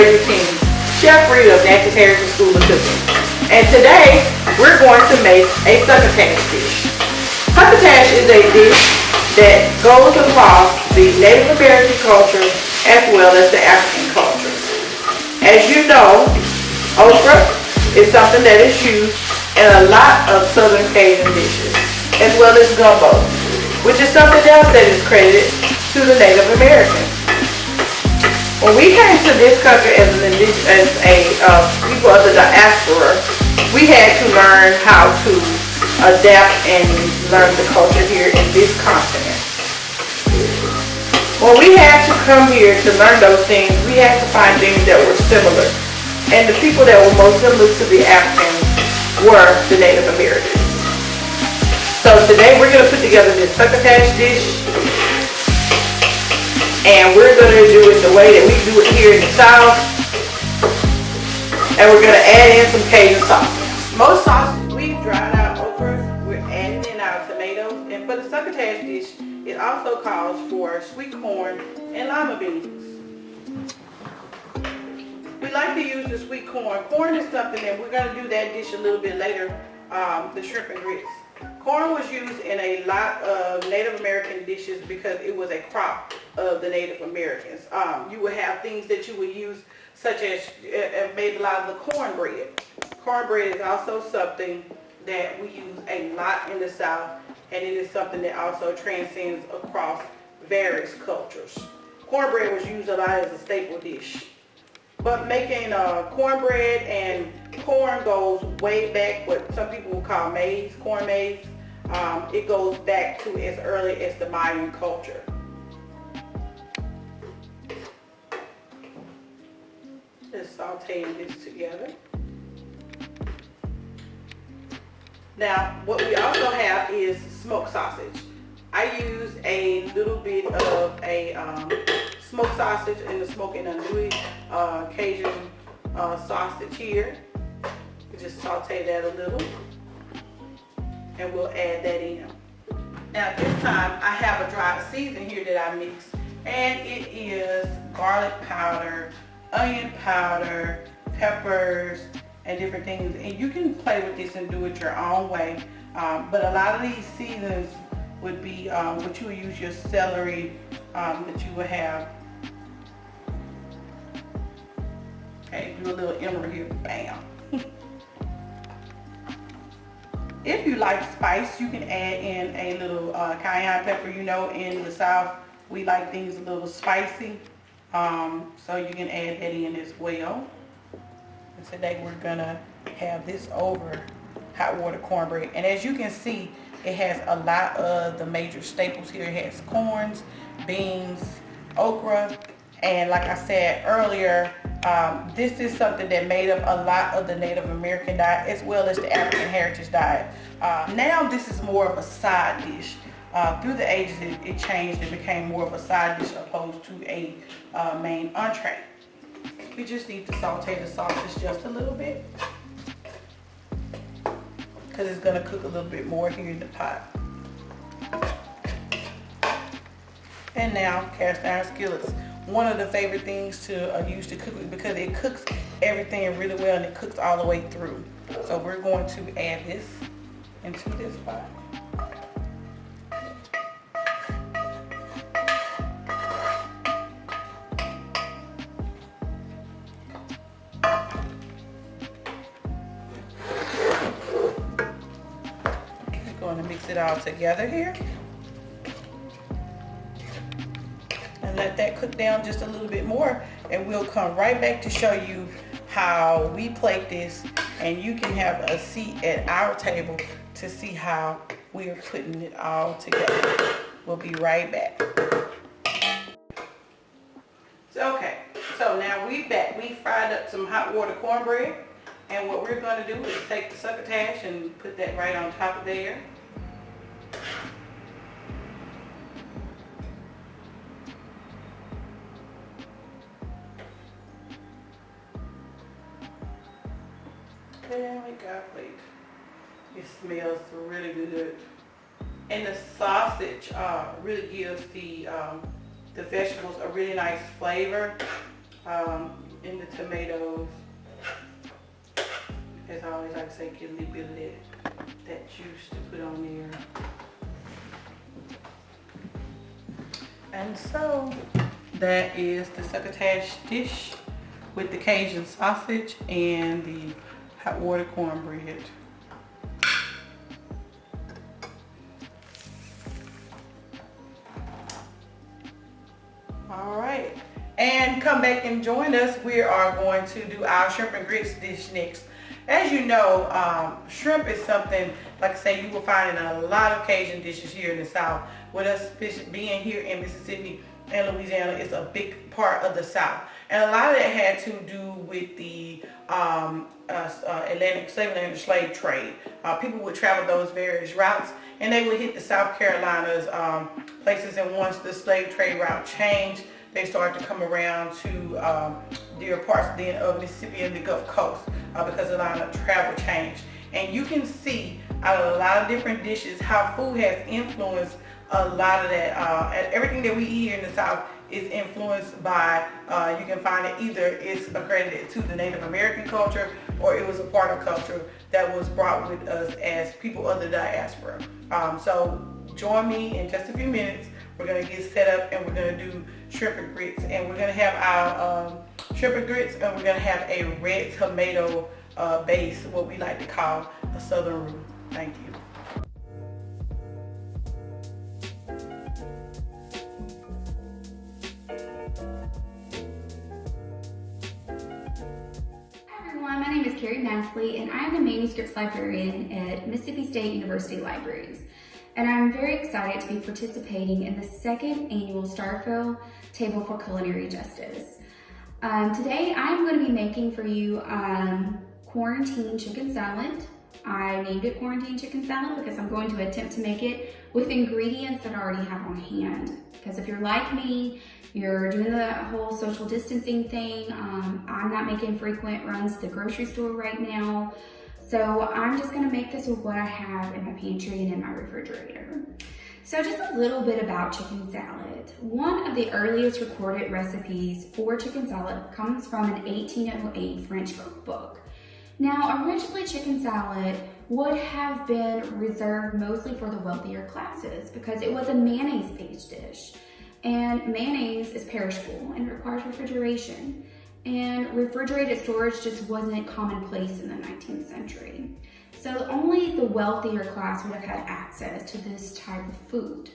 Frazier-King, Chef Rita of Natchez Heritage School of Cooking. And today, we're going to make a succotash dish. Succotash is a dish that goes across the Native American culture as well as the African culture. As you know, okra is something that is used in a lot of Southern Cajun dishes, as well as gumbo, which is something else that is credited to the Native Americans. When we came to this country as people of the diaspora, we had to learn how to adapt and learn the culture here in this continent. When we had to come here to learn those things, we had to find things that were similar. And the people that were most similar to the Africans were the Native Americans. So today we're going to put together this succotash dish. And we're going to do it the way that we do it here in the South. And we're going to add in some Cajun sauces. Most sauces, we've dried out okra. We're adding in our tomatoes. And for the succotash dish, it also calls for sweet corn and lima beans. We like to use the sweet corn. Corn is something that we're going to do that dish a little bit later, the shrimp and grits. Corn was used in a lot of Native American dishes because it was a crop of the Native Americans. You would have things that you would use, such as made a lot of the cornbread. Cornbread is also something that we use a lot in the South, and it is something that also transcends across various cultures. Cornbread was used a lot as a staple dish. But making cornbread and corn goes way back, what some people will call maize, corn maize. It goes back to as early as the Mayan culture. Just sauteing this together. Now, what we also have is smoked sausage. I use a little bit of a smoked sausage in the smoking andouille Cajun sausage here. We just saute that a little, and we'll add that in. Now this time I have a dried season here that I mix, and it is garlic powder, onion powder, peppers, and different things. And you can play with this and do it your own way. But a lot of these seasons would be what you would use your celery that you would have. Okay, do a little emerald here, bam. If you like spice, you can add in a little cayenne pepper. You know, in the South, we like things a little spicy. So you can add that in as well. And today we're gonna have this over hot water cornbread. And as you can see, it has a lot of the major staples here. It has corns, beans, okra, and like I said earlier, this is something that made up a lot of the Native American diet as well as the African heritage diet. Now this is more of a side dish. Through the ages it changed and became more of a side dish opposed to a main entree. We just need to saute the sausage just a little bit because it's going to cook a little bit more here in the pot. And now cast iron skillets. One of the favorite things to use to cook with because it cooks everything really well and it cooks all the way through. So we're going to add this into this pot. We're going to mix it all together here. Let that cook down just a little bit more, and we'll come right back to show you how we plate this, and you can have a seat at our table to see how we are putting it all together. We'll be right back. Okay, so now we fried up some hot water cornbread, and what we're going to do is take the succotash and put that right on top of there. There we go, please. It smells really good. And the sausage really gives the vegetables a really nice flavor. in the tomatoes. As I always like to say, get a little bit of that juice to put on there. And so that is the succotash dish with the Cajun sausage and the hot water cornbread. All right, and come back and join us. We are going to do our shrimp and grits dish next. As you know, shrimp is something, like I say, you will find in a lot of Cajun dishes here in the South. With us being here in Mississippi and Louisiana, it's a big part of the South. And a lot of that had to do with the Atlantic slave trade. People would travel those various routes, and they would hit the South Carolinas places. And once the slave trade route changed, they started to come around to their parts then of Mississippi and the Gulf Coast because a lot of travel changed. And you can see out of a lot of different dishes how food has influenced a lot of that. Everything that we eat here in the South is influenced by, you can find it either it's accredited to the Native American culture or it was a part of culture that was brought with us as people of the diaspora. So join me in just a few minutes. We're going to get set up and we're going to do shrimp and grits. And we're going to have our shrimp and grits, and we're going to have a red tomato base, what we like to call a southern roux. Thank you. My name is Carrie Massley, and I am the manuscripts librarian at Mississippi State University Libraries. And I'm very excited to be participating in the second annual Starkville Table for Culinary Justice. Today I'm going to be making for you quarantine chicken salad. I named it quarantine chicken salad because I'm going to attempt to make it with ingredients that I already have on hand. Because if you're like me, you're doing the whole social distancing thing. I'm not making frequent runs to the grocery store right now. So I'm just gonna make this with what I have in my pantry and in my refrigerator. So just a little bit about chicken salad. One of the earliest recorded recipes for chicken salad comes from an 1808 French cookbook. Now, originally chicken salad would have been reserved mostly for the wealthier classes because it was a mayonnaise-based dish. And mayonnaise is perishable and requires refrigeration. And refrigerated storage just wasn't commonplace in the 19th century. So only the wealthier class would have had access to this type of food.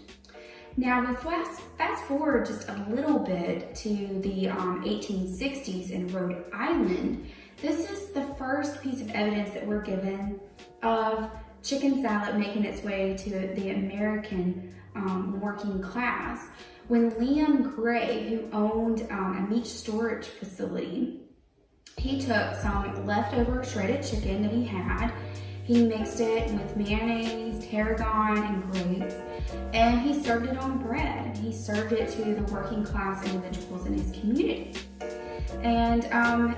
Now, we fast forward just a little bit to the 1860s in Rhode Island. This is the first piece of evidence that we're given of chicken salad making its way to the American working class. When Liam Gray, who owned a meat storage facility, he took some leftover shredded chicken that he had, he mixed it with mayonnaise, tarragon, and grapes, and he served it on bread. He served it to the working class individuals in his community. And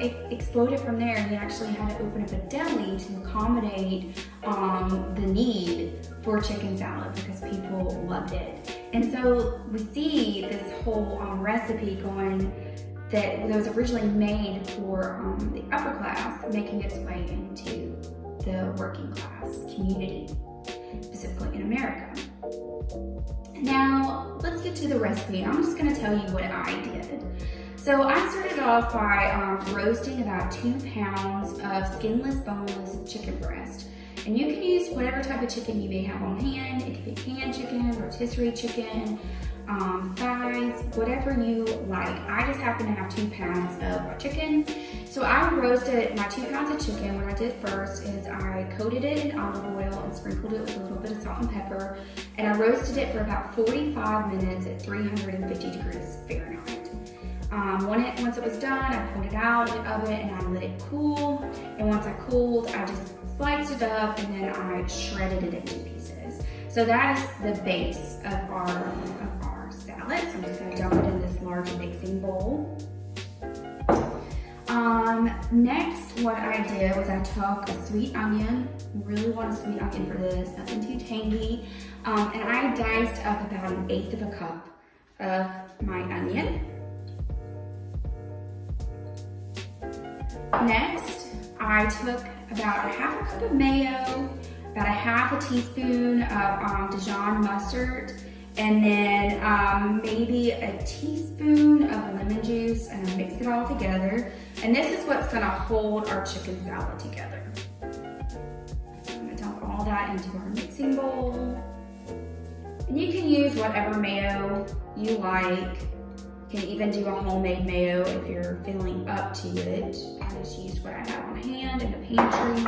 it exploded from there. He actually had to open up a deli to accommodate the need for chicken salad because people loved it. And so we see this whole recipe going that was originally made for the upper class, making its way into the working class community, specifically in America. Now, let's get to the recipe. I'm just gonna tell you what I did. So I started off by roasting about 2 pounds of skinless, boneless chicken breast. And you can use whatever type of chicken you may have on hand. It could be canned chicken, rotisserie chicken, thighs, whatever you like. I just happen to have 2 pounds of chicken. So I roasted my 2 pounds of chicken. What I did first is I coated it in olive oil and sprinkled it with a little bit of salt and pepper. And I roasted it for about 45 minutes at 350 degrees Fahrenheit. Once it was done, I pulled it out of the oven and I let it cool. And once I cooled, I just sliced it up and then I shredded it into pieces. So that is the base of our salad. So I'm just gonna dump it in this large mixing bowl. Next, what I did was I took a sweet onion. You really want a sweet onion for this, nothing too tangy. And I diced up about 1/8 of a cup of my onion. Next, I took about a half a cup of mayo, about a half a teaspoon of Dijon mustard, and then maybe a teaspoon of lemon juice, and I mixed it all together. And this is what's gonna hold our chicken salad together. So I'm gonna dump all that into our mixing bowl. And you can use whatever mayo you like. You can even do a homemade mayo if you're feeling up to it. I just used what I had on hand in the pantry.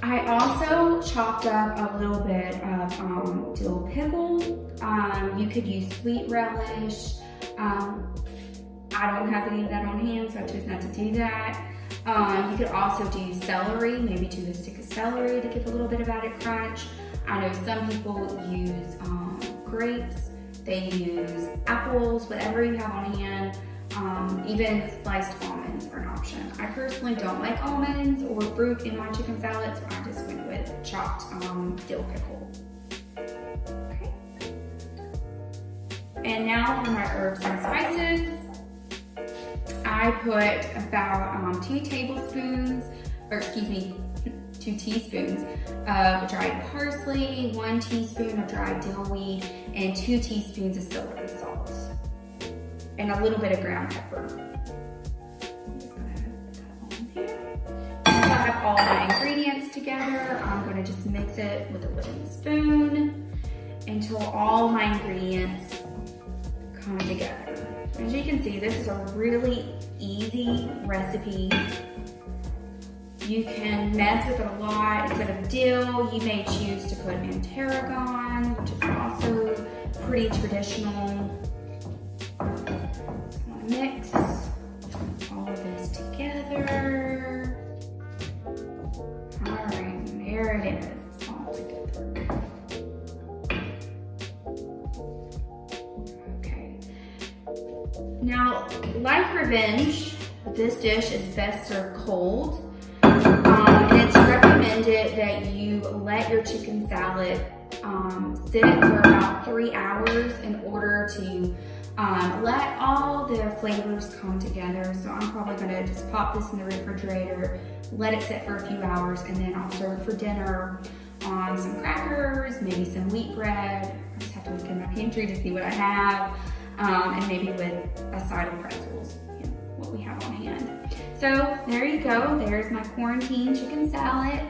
I also chopped up a little bit of dill pickle. You could use sweet relish. I don't have any of that on hand, so I chose not to do that. You could also do celery, maybe do a stick of celery to give a little bit of added crunch. I know some people use grapes, they use apples, whatever you have on hand. Even sliced almonds are an option. I personally don't like almonds or fruit in my chicken salad, so I just went with chopped dill pickle. Okay. And now for my herbs and spices. I put about 2 teaspoons of dried parsley, 1 teaspoon of dried dill weed, and 2 teaspoons of celery salt, and a little bit of ground pepper. I'm just gonna put that on here. Once I have all my ingredients together, I'm gonna just mix it with a wooden spoon until all my ingredients come together. As you can see, this is a really easy recipe. You can mess with it a lot. Instead of dill, you may choose to put in tarragon, which is also pretty traditional. Just want to mix all of this together. All right, there it is. It's all together. Okay. Now, like revenge, this dish is best served cold. And it's recommended that you let your chicken salad sit for about 3 hours in order to let all the flavors come together. So I'm probably gonna just pop this in the refrigerator, let it sit for a few hours, and then I'll serve it for dinner on some crackers, maybe some wheat bread. I just have to look in my pantry to see what I have, and maybe with a side of pretzels, you know, what we have on hand. So there you go, there's my quarantine chicken salad.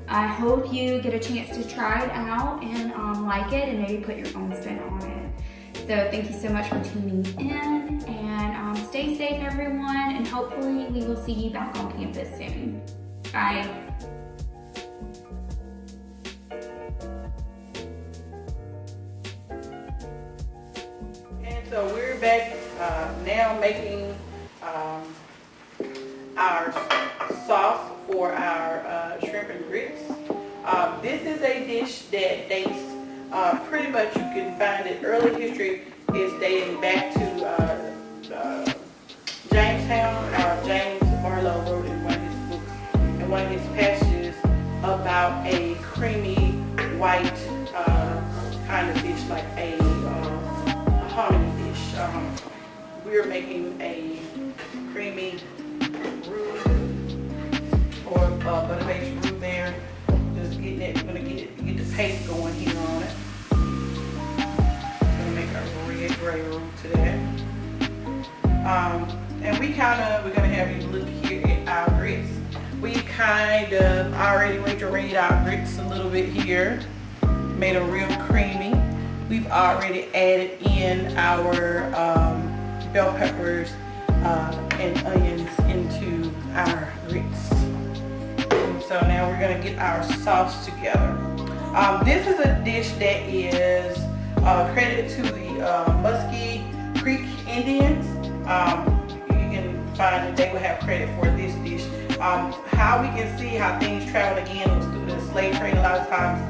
I hope you get a chance to try it out and like it and maybe put your own spin on it. So thank you so much for tuning in, and stay safe everyone, and hopefully we will see you back on campus soon. Bye. And so we're back now making our sauce for our shrimp and grits. This is a dish that dates pretty much, you can find it, early history is dating back to Jamestown. James Barlow wrote in one of his books, in one of his passages, about a creamy white kind of dish, like a hominy dish. We're making a creamy roux or butter-based roux there. Just getting it, we're gonna get the paste going here on it. Gonna make our red gray roux to that. And we're gonna have you look here at our grits. We kind of already read our grits a little bit here. Made them real creamy. We've already added in our bell peppers and onions into our grits. And so now we're going to get our sauce together. This is a dish that is credited to the Muskie Creek Indians. You can find that they would have credit for this dish. How we can see how things traveled again was through the slave trade. A lot of times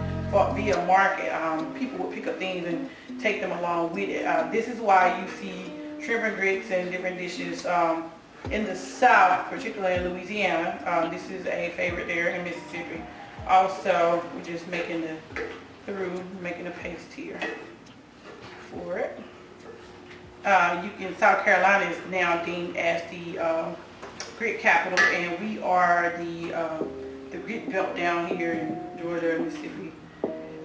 via market, people would pick up things and take them along with it. This is why you see shrimp and grits and different dishes in the South, particularly in Louisiana. This is a favorite there in Mississippi. Also, we're just making the paste here for it. South Carolina is now deemed as the grit capital, and we are the grit belt down here in Georgia, Mississippi,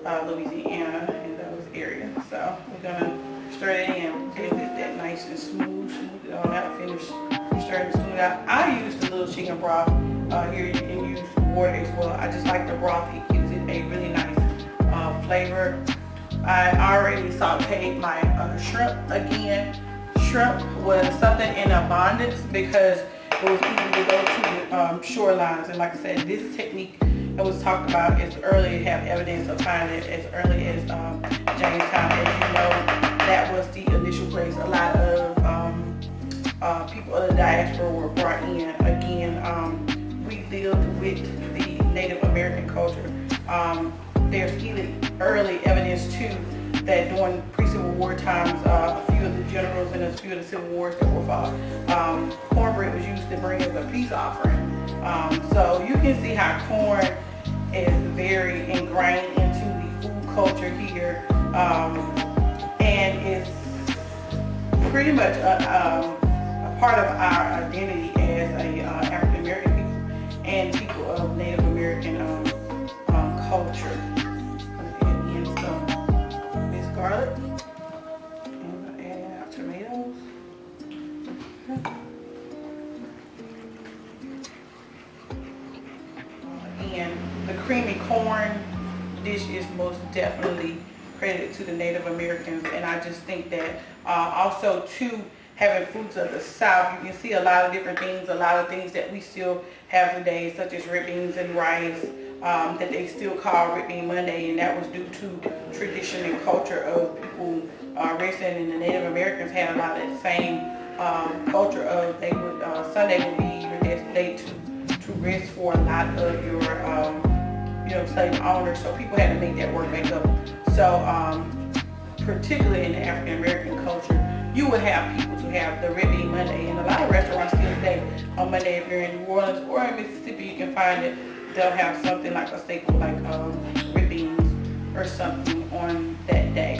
Louisiana, in those areas. So we're gonna stir it in until it's that nice and smooth it all out, finish stirring it smooth out. I use the little chicken broth. Here you can use water as well. I just like the broth. It gives it a really nice flavor. I already sauteed my shrimp again. Shrimp was something in abundance because it was easy to go to the shorelines. And like I said, this technique that was talked about as early, have evidence of finding it as early as Jamestown. As you know, that was the initial place a lot of people of the diaspora were brought in. Again, we lived with the Native American culture. There's even early evidence too that during pre-Civil War times, a few of the generals and a few of the Civil Wars that were fought, cornbread was used to bring as a peace offering. So you can see how corn is very ingrained into the food culture here, and it's pretty much a part of our identity as a African American people and people of Native American culture. Garlic, and I'm adding our tomatoes. And the creamy corn dish is most definitely credited to the Native Americans, and I just think that also too, having foods of the South, you can see a lot of different things, a lot of things that we still have today, such as red beans and rice, that they still call Red Bean Monday, and that was due to tradition and culture of people resting, and the Native Americans had a lot of that same culture of they would Sunday would be your day to rest for a lot of your slave owners, so people had to make that work back up. So particularly in the African American culture, you would have people to have the Red Bean Monday, and a lot of restaurants still today on Monday, if you're in New Orleans or in Mississippi, you can find it. They'll have something like a staple like red beans or something on that day.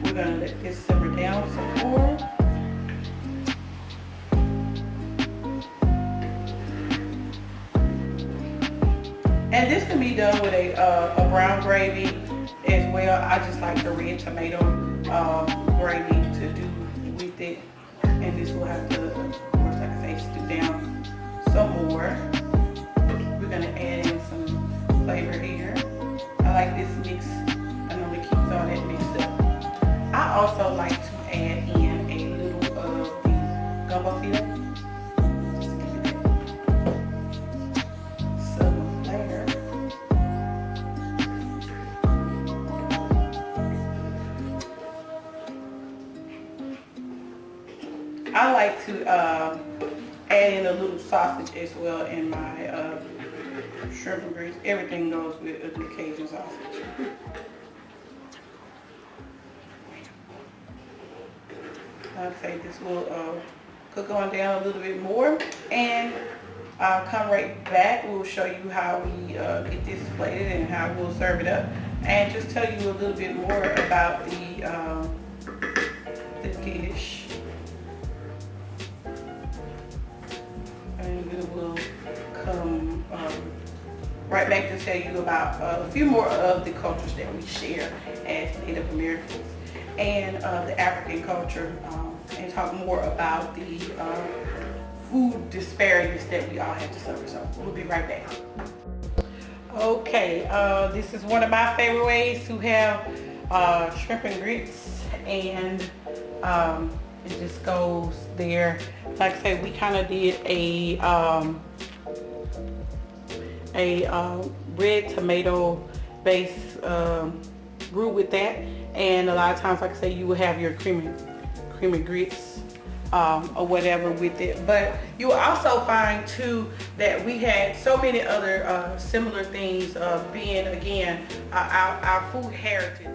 We're gonna let this simmer down some more. And this can be done with a brown gravy as well. I just like the red tomato gravy to do with it. And this will have to, of course, like I say, stew down some more. We're gonna add in some flavor here. I like this mix. I normally keep all that mixed up. I also like to add in a little of the gumbo filet. Just give it some flavor. I like to add in a little sausage as well in my shrimp and grits. Everything goes with a good Cajun sausage. I'd say this will cook on down a little bit more, and I'll come right back. We'll show you how we get this plated and how we'll serve it up, and just tell you a little bit more about the dish. And we will come right back to tell you about a few more of the cultures that we share as Native Americans and the African culture, and talk more about the food disparities that we all have to suffer. So we'll be right back. Okay, this is one of my favorite ways to have shrimp and grits, and it just goes there. Like I said, we kind of did a red tomato base roux with that, and a lot of times, like I say, you will have your creamy grits or whatever with it. But you will also find too that we had so many other similar things, being again our food heritage.